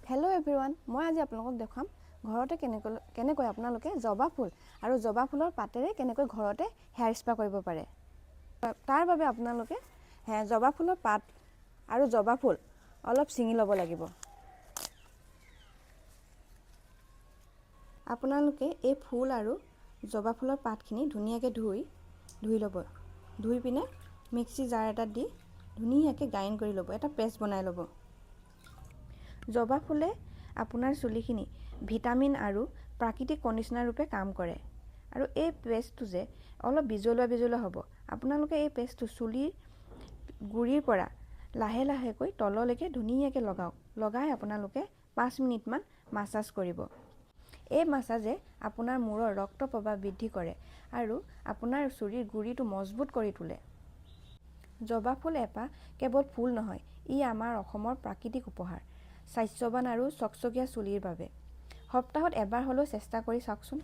Hello' everyone, মই আজি আপোনালোকক দেখাম ঘৰতে কেনেকৈ আপোনালোকে জবা ফুল আৰু জবা ফুলৰ পাতেৰে কেনেকৈ ঘৰতে হেয়াৰ স্পা কৰিব পাৰে। তাৰ বাবে আপোনালোকে জবা ফুলৰ পাত আৰু জবা ফুল অলপ ছিঙি ল'ব লাগিব। আপোনালোকে এই ফুল আৰু জবা ফুলৰ পাতখিনি ধুনীয়াকৈ ধুই ল'ব। ধুই পিনে মিক্সি জাৰ এটাত দি ধুনীয়াকৈ গ্ৰাইণ্ড কৰি ল'ব, এটা পেষ্ট বনাই ল'ব। জবা ফুলে আপোনাৰ চুলিখিনি ভিটামিন আৰু প্ৰাকৃতিক কণ্ডিচনাৰ ৰূপে কাম কৰে। আৰু এই পেষ্টটো যে অলপ বিজলুৱা হ'ব। আপোনালোকে এই পেষ্টটো চুলিৰ গুৰিৰ পৰা লাহে লাহেকৈ তললৈকে ধুনীয়াকৈ লগাই আপোনালোকে 5 মিনিটমান মাছাজ কৰিব। এই মাছাজে আপোনাৰ মূৰৰ ৰক্ত প্ৰবাহ বৃদ্ধি কৰে আৰু আপোনাৰ চুলিৰ গুৰিটো মজবুত কৰি তোলে। জবা ফুল এপাহ কেৱল ফুল নহয়, ই আমাৰ অসমৰ প্ৰাকৃতিক উপহাৰ, স্বাস্থ্যৱান আৰু চকচকীয়া চুলিৰ বাবে। সপ্তাহত এবাৰ হ'লেও চেষ্টা কৰি চাওকচোন।